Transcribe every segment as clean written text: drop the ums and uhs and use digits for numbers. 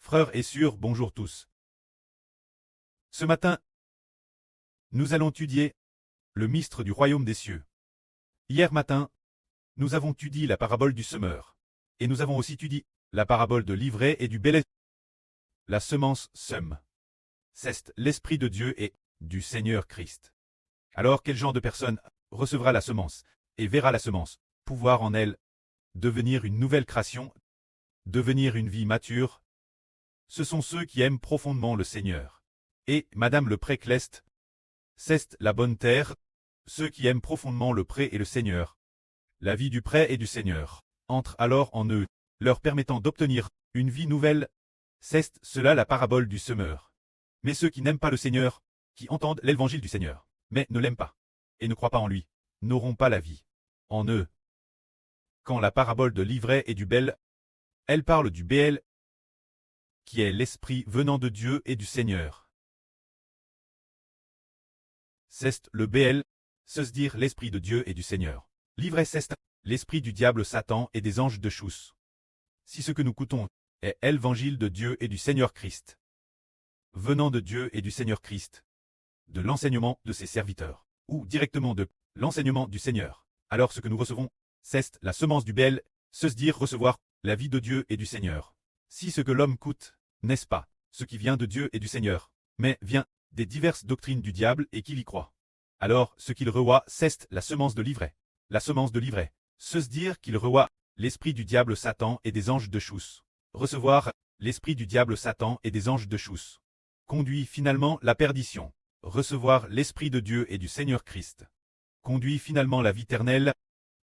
Frères et sœurs, bonjour tous. Ce matin, nous allons étudier le mystère du royaume des cieux. Hier matin, nous avons étudié la parabole du semeur. Et nous avons aussi étudié la parabole de l'ivraie et du bel. La semence sème. C'est l'Esprit de Dieu et du Seigneur Christ. Alors quel genre de personne recevra la semence et verra la semence, pouvoir en elle devenir une nouvelle création, devenir une vie mature? Ce sont ceux qui aiment profondément le Seigneur. Et, Madame le Précleste, c'est la bonne terre, ceux qui aiment profondément le pré et le Seigneur. La vie du pré et du Seigneur entre alors en eux, leur permettant d'obtenir une vie nouvelle. C'est cela la parabole du semeur. Mais ceux qui n'aiment pas le Seigneur, qui entendent l'évangile du Seigneur, mais ne l'aiment pas, et ne croient pas en lui, n'auront pas la vie en eux. Quand la parabole de l'ivraie et du bel, elle parle du béel, qui est l'esprit venant de Dieu et du Seigneur. C'est le béel, c'est dire l'esprit de Dieu et du Seigneur. L'ivraie c'est l'esprit du diable Satan et des anges de chousse. Si ce que nous coûtons est l'évangile de Dieu et du Seigneur Christ, venant de Dieu et du Seigneur Christ, de l'enseignement de ses serviteurs, ou directement de l'enseignement du Seigneur, alors ce que nous recevons, c'est la semence du béel, c'est dire recevoir la vie de Dieu et du Seigneur. Si ce que l'homme coûte, n'est-ce pas, ce qui vient de Dieu et du Seigneur, mais vient des diverses doctrines du diable et qu'il y croit, alors ce qu'il reçoit, c'est la semence de l'ivraie. La semence de l'ivraie, c'est dire qu'il reçoit l'esprit du diable Satan et des anges de chousse. Recevoir l'esprit du diable Satan et des anges de chousse conduit finalement la perdition. Recevoir l'esprit de Dieu et du Seigneur Christ conduit finalement la vie éternelle.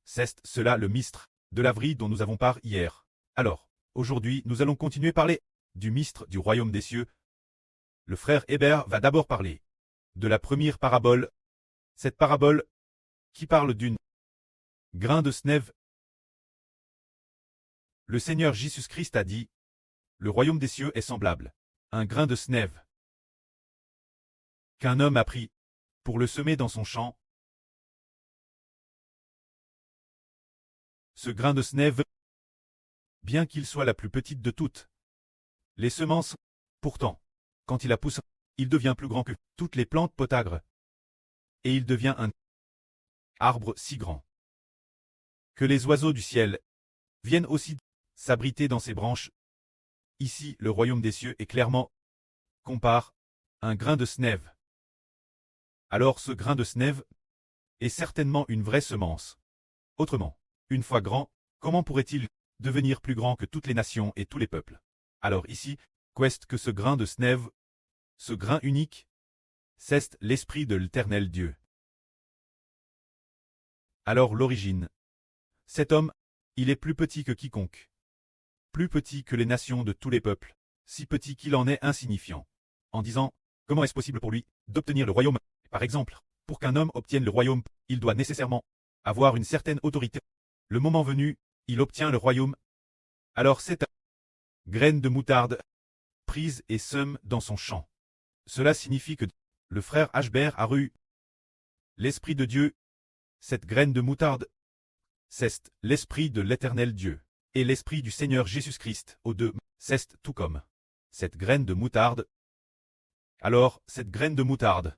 C'est cela le mystère de la vie dont nous avons parlé hier. Alors, aujourd'hui, nous allons continuer à parler du mystère du royaume des cieux. Le frère Hébert va d'abord parler de la première parabole. Cette parabole qui parle d'une grain de sève. Le Seigneur Jésus-Christ a dit, le royaume des cieux est semblable à un grain de sève qu'un homme a pris pour le semer dans son champ. Ce grain de sève, bien qu'il soit la plus petite de toutes les semences, pourtant, quand il la pousse, il devient plus grand que toutes les plantes potagres. Et il devient un arbre si grand que les oiseaux du ciel viennent aussi s'abriter dans ses branches. Ici, le royaume des cieux est clairement compare un grain de sève. Alors ce grain de sève est certainement une vraie semence. Autrement, une fois grand, comment pourrait-il devenir plus grand que toutes les nations et tous les peuples? Alors ici, qu'est-ce que ce grain de sève, ce grain unique, c'est l'esprit de l'Éternel Dieu. Alors l'origine. Cet homme, il est plus petit que quiconque. Plus petit que les nations de tous les peuples, si petit qu'il en est insignifiant. En disant, comment est-ce possible pour lui d'obtenir le royaume? Par exemple, pour qu'un homme obtienne le royaume, il doit nécessairement avoir une certaine autorité. Le moment venu, il obtient le royaume. Alors cette graine de moutarde, prise et sème dans son champ. Cela signifie que le frère Hébert a reçu l'Esprit de Dieu. Cette graine de moutarde, c'est l'Esprit de l'Éternel Dieu. Et l'Esprit du Seigneur Jésus-Christ, aux deux, c'est tout comme cette graine de moutarde. Alors, cette graine de moutarde,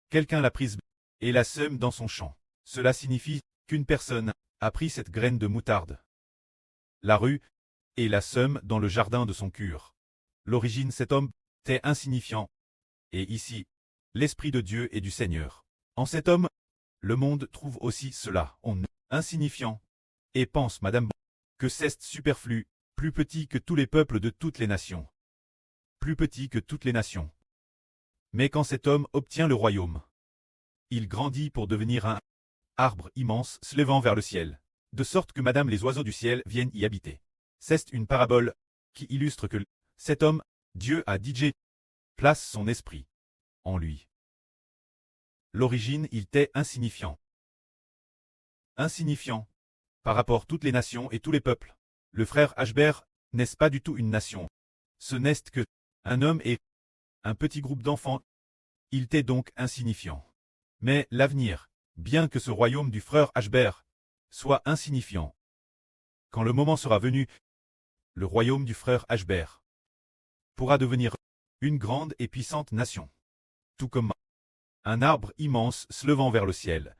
quelqu'un l'a prise et la sème dans son champ. Cela signifie qu'une personne a pris cette graine de moutarde, la rue, et la sème dans le jardin de son cœur. L'origine cet homme était insignifiant. Et ici, l'Esprit de Dieu et du Seigneur. En cet homme, le monde trouve aussi cela, on est insignifiant. Et pense, Madame, que c'est superflu, plus petit que tous les peuples de toutes les nations. Plus petit que toutes les nations. Mais quand cet homme obtient le royaume, il grandit pour devenir un arbre immense se levant vers le ciel, de sorte que Madame les oiseaux du ciel viennent y habiter. C'est une parabole qui illustre que cet homme, Dieu a dit, place son esprit en lui. L'origine, il était insignifiant. Insignifiant par rapport à toutes les nations et tous les peuples. Le frère Hébert n'est pas du tout une nation. Ce n'est que un homme et un petit groupe d'enfants. Il était donc insignifiant. Mais l'avenir, bien que ce royaume du frère Hébert soit insignifiant, quand le moment sera venu, le royaume du frère Hébert pourra devenir une grande et puissante nation. Tout comme un arbre immense se levant vers le ciel.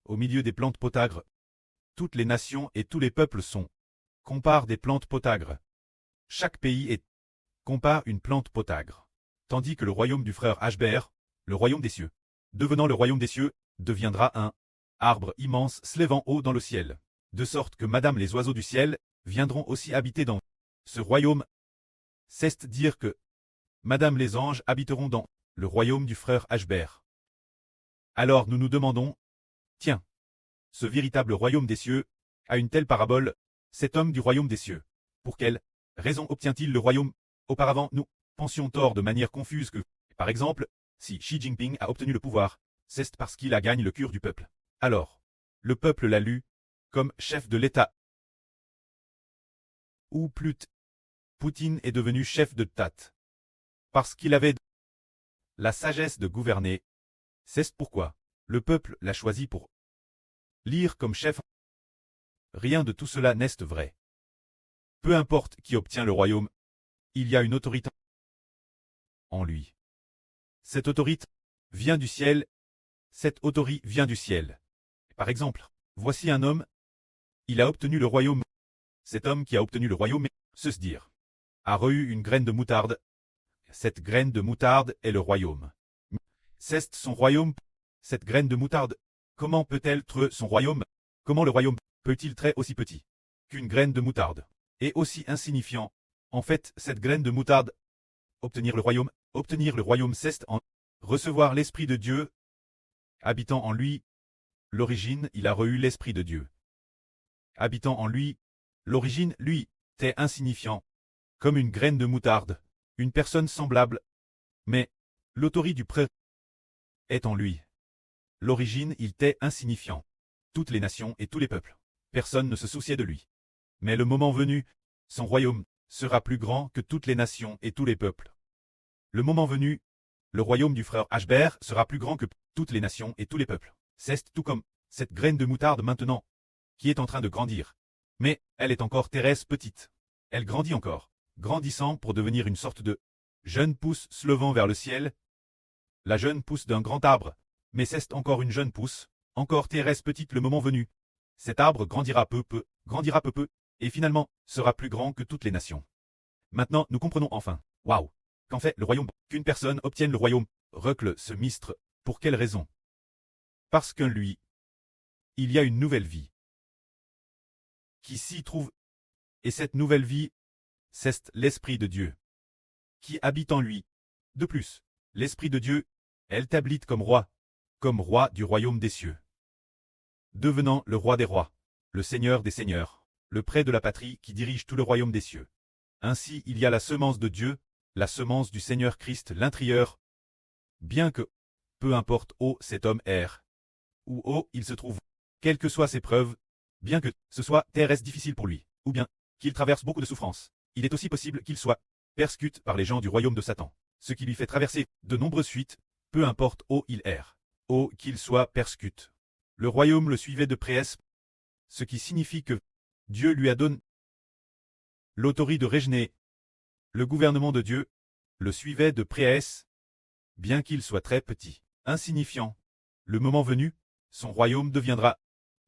Au milieu des plantes potagres, toutes les nations et tous les peuples sont, compare des plantes potagres. Chaque pays est, compare une plante potagre. Tandis que le royaume du frère Ashbert, le royaume des cieux, devenant le royaume des cieux, deviendra un arbre immense s'élevant haut dans le ciel, de sorte que madame les oiseaux du ciel viendront aussi habiter dans ce royaume. C'est dire que madame les anges habiteront dans le royaume du frère Ashbert. Alors nous nous demandons, tiens, ce véritable royaume des cieux a une telle parabole, cet homme du royaume des cieux, pour quelle raison obtient-il le royaume? Auparavant, nous pensions tort de manière confuse que, par exemple, si Xi Jinping a obtenu le pouvoir, c'est parce qu'il a gagné le cœur du peuple. Alors, le peuple l'a lu comme chef de l'État. Ou plutôt, Poutine est devenu chef de Tat. Parce qu'il avait la sagesse de gouverner. C'est pourquoi le peuple l'a choisi pour lire comme chef. Rien de tout cela n'est vrai. Peu importe qui obtient le royaume, il y a une autorité en lui. Cette autorité vient du ciel. Cette autorité vient du ciel. Par exemple, voici un homme. Il a obtenu le royaume. Cet homme qui a obtenu le royaume, se dire, a reçu une graine de moutarde. Cette graine de moutarde est le royaume. C'est son royaume. Cette graine de moutarde, comment peut-elle être son royaume? Comment le royaume peut-il être aussi petit qu'une graine de moutarde? Et aussi insignifiant. En fait, cette graine de moutarde, obtenir le royaume c'est en recevoir l'Esprit de Dieu, habitant en lui. L'origine, il a reçu l'Esprit de Dieu. Habitant en lui, l'origine, lui, t'est insignifiant, comme une graine de moutarde, une personne semblable. Mais l'autorité du prêtre est en lui. L'origine, il t'est insignifiant. Toutes les nations et tous les peuples. Personne ne se souciait de lui. Mais le moment venu, son royaume sera plus grand que toutes les nations et tous les peuples. Le moment venu, le royaume du frère Ashbert sera plus grand que toutes les nations et tous les peuples. C'est tout comme cette graine de moutarde maintenant, qui est en train de grandir. Mais elle est encore terrestre petite. Elle grandit encore, grandissant pour devenir une sorte de jeune pousse se levant vers le ciel. La jeune pousse d'un grand arbre, mais c'est encore une jeune pousse, encore terrestre petite le moment venu. Cet arbre grandira peu, et finalement sera plus grand que toutes les nations. Maintenant nous comprenons enfin, waouh, qu'en fait le royaume, qu'une personne obtienne le royaume, Recle ce mistre, pour quelle raison? Parce qu'en lui, il y a une nouvelle vie qui s'y trouve, et cette nouvelle vie, c'est l'Esprit de Dieu qui habite en lui. De plus, l'Esprit de Dieu, elle t'habite comme roi du royaume des cieux. Devenant le roi des rois, le Seigneur des seigneurs, le prêtre de la patrie qui dirige tout le royaume des cieux. Ainsi il y a la semence de Dieu, la semence du Seigneur Christ l'intérieur. Bien que, peu importe où cet homme erre, ou où il se trouve, quelles que soient ses preuves, bien que ce soit terrestre difficile pour lui, ou bien qu'il traverse beaucoup de souffrances, il est aussi possible qu'il soit persécuté par les gens du royaume de Satan, ce qui lui fait traverser de nombreuses fuites, peu importe où il erre, où qu'il soit persécuté. Le royaume le suivait de près, ce qui signifie que Dieu lui a donné l'autorité de régner. Le gouvernement de Dieu le suivait de près, bien qu'il soit très petit, insignifiant. Le moment venu, son royaume deviendra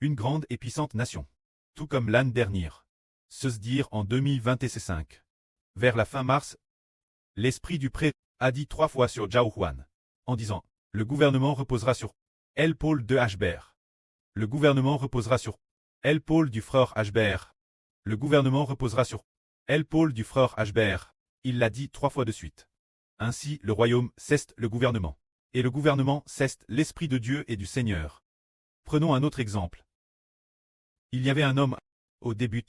une grande et puissante nation. Tout comme l'année dernière. Se dire en 2025. Vers la fin mars, l'esprit du prêtre a dit 3 fois sur Zhao Huan, en disant, le gouvernement reposera sur l'épaule de Ashbert. Le gouvernement reposera sur l'épaule du frère Ashbert. Le gouvernement reposera sur l'épaule du frère Ashbert. Il l'a dit 3 fois de suite. Ainsi le royaume c'est le gouvernement. Et le gouvernement c'est l'Esprit de Dieu et du Seigneur. Prenons un autre exemple. Il y avait un homme, au début.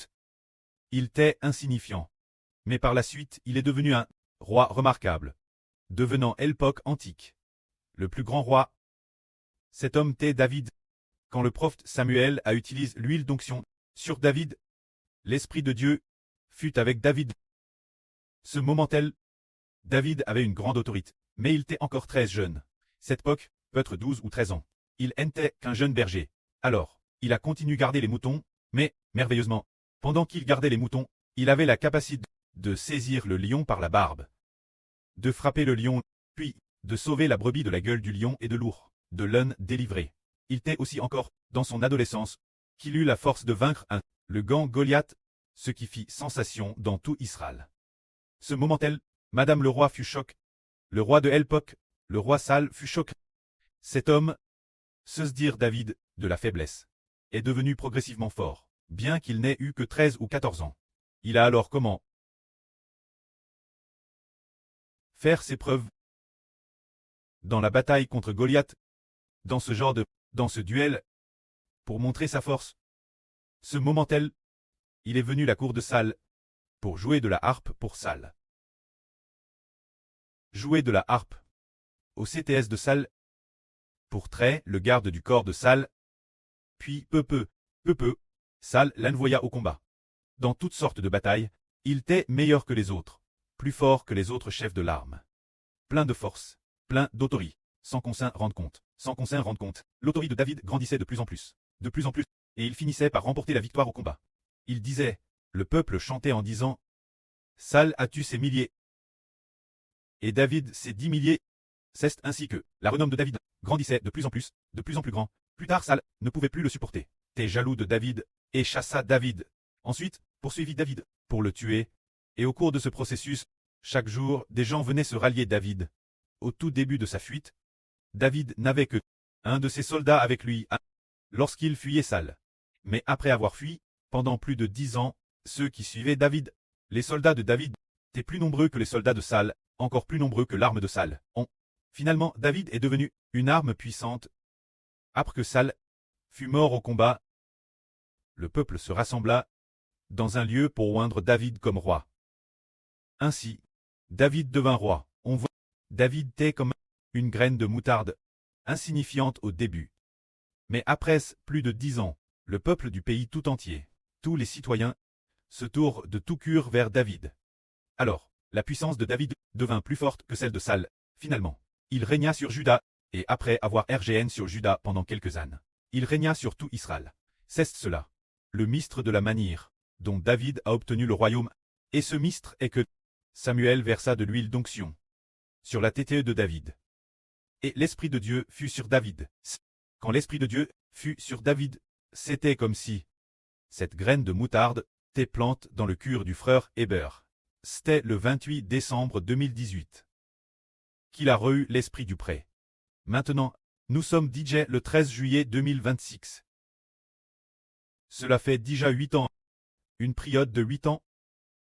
Il était insignifiant. Mais par la suite il est devenu un roi remarquable. Devenant l'époque antique. Le plus grand roi. Cet homme était David. Quand le prophète Samuel a utilisé l'huile d'onction sur David, l'Esprit de Dieu fut avec David. Ce moment-tel, David avait une grande autorité, mais il était encore très jeune. Cette époque, peut-être 12 ou 13 ans. Il n'était qu'un jeune berger. Alors, il a continué à garder les moutons, mais, merveilleusement, pendant qu'il gardait les moutons, il avait la capacité de saisir le lion par la barbe, de frapper le lion, puis de sauver la brebis de la gueule du lion et de l'ours, de l'âne délivré. Il était aussi encore, dans son adolescence, qu'il eut la force de vaincre le grand Goliath, ce qui fit sensation dans tout Israël. Ce moment-là, Madame le roi fut choqué. Le roi de l'époque, le roi Saül fut choqué. Cet homme, se dire David, de la faiblesse, est devenu progressivement fort, bien qu'il n'ait eu que 13 ou 14 ans. Il a alors comment faire ses preuves dans la bataille contre Goliath, dans ce duel, pour montrer sa force. Ce moment-là, il est venu à la cour de Saül pour jouer de la harpe pour Saül. Jouer de la harpe au CTS de Saül pour Trait, le garde du corps de Saül. Puis peu, Saül l'envoya au combat. Dans toutes sortes de batailles, il était meilleur que les autres, plus fort que les autres chefs de l'arme. Plein de force, plein d'autorité, sans qu'on s'en rende compte. L'autorité de David grandissait de plus en plus, et il finissait par remporter la victoire au combat. Il disait, le peuple chantait en disant, Saül a tué ses milliers, et David ses 10 milliers. C'est ainsi que la renomme de David grandissait de plus en plus grand. Plus tard, Saül ne pouvait plus le supporter. Était jaloux de David et chassa David. Ensuite, poursuivit David pour le tuer. Et au cours de ce processus, chaque jour, des gens venaient se rallier David. Au tout début de sa fuite, David n'avait que un de ses soldats avec lui lorsqu'il fuyait Saül. Mais après avoir fui, pendant plus de 10 ans, ceux qui suivaient David, les soldats de David, étaient plus nombreux que les soldats de Saül, encore plus nombreux que l'arme de Saül. Finalement, David est devenu une arme puissante. Après que Saül fut mort au combat, le peuple se rassembla dans un lieu pour oindre David comme roi. Ainsi, David devint roi. On voit David était comme une graine de moutarde, insignifiante au début. Mais après plus de 10 ans, le peuple du pays tout entier, tous les citoyens, se tournent de tout cœur vers David. Alors, la puissance de David devint plus forte que celle de Saül. Finalement, il régna sur Juda, et après avoir RGN sur Juda pendant quelques années, il régna sur tout Israël. C'est cela, le mistre de la manière, dont David a obtenu le royaume, et ce mistre est que Samuel versa de l'huile d'onction sur la tête de David. Et l'Esprit de Dieu fut sur David. Quand l'Esprit de Dieu fut sur David, c'était comme si cette graine de moutarde était plante dans le cœur du frère Héber. C'était le 28 décembre 2018 qu'il a reçu l'Esprit du prêt. Maintenant, nous sommes DJ le 13 juillet 2026. Cela fait déjà 8 ans. Une période de 8 ans.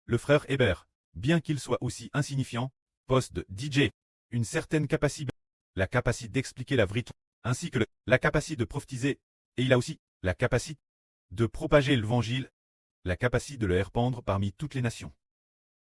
Le frère Héber, bien qu'il soit aussi insignifiant, poste de DJ, une certaine capacité, la capacité d'expliquer la vérité, ainsi que la capacité de prophétiser, et il a aussi la capacité de propager l'évangile, la capacité de le répandre parmi toutes les nations.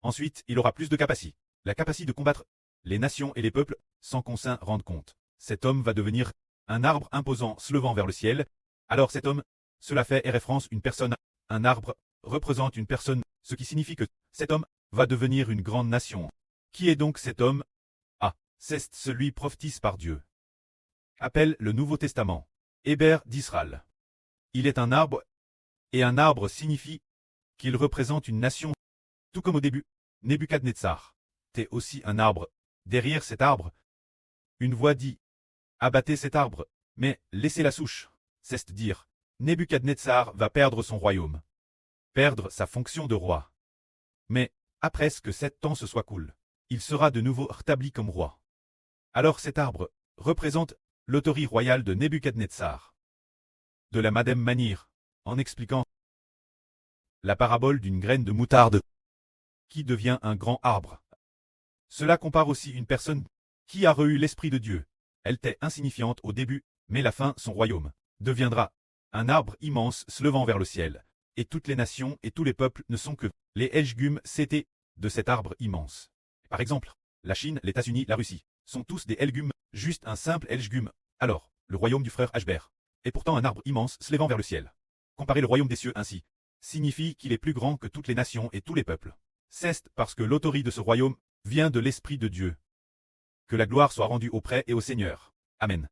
Ensuite, il aura plus de capacité, la capacité de combattre les nations et les peuples sans qu'on s'en rende compte. Cet homme va devenir un arbre imposant se levant vers le ciel. Alors cet homme, cela fait référence une personne, un arbre représente une personne, ce qui signifie que cet homme va devenir une grande nation. Qui est donc cet homme? Ah, c'est celui prophétisé par Dieu. Appelle le Nouveau Testament. Héber d'Israël. Il est un arbre, et un arbre signifie qu'il représente une nation. Tout comme au début, Nebuchadnezzar était aussi un arbre. Derrière cet arbre, une voix dit, abattez cet arbre, mais laissez la souche. C'est-à-dire, Nebuchadnezzar va perdre son royaume, perdre sa fonction de roi. Mais, après que 7 ans se soit cool, il sera de nouveau rétabli comme roi. Alors cet arbre représente l'autorité royale de Nebuchadnezzar. De la même manière, en expliquant la parabole d'une graine de moutarde qui devient un grand arbre. Cela compare aussi une personne qui a reçu l'Esprit de Dieu. Elle était insignifiante au début, mais la fin, son royaume, deviendra un arbre immense se levant vers le ciel. Et toutes les nations et tous les peuples ne sont que les légumes c'était de cet arbre immense. Par exemple, la Chine, les États-Unis, la Russie, sont tous des légumes, juste un simple légume. Alors, le royaume du frère Ashber est pourtant un arbre immense se levant vers le ciel. Comparer le royaume des cieux ainsi signifie qu'il est plus grand que toutes les nations et tous les peuples. C'est parce que l'autorité de ce royaume vient de l'Esprit de Dieu. Que la gloire soit rendue au prêtre et au Seigneur. Amen.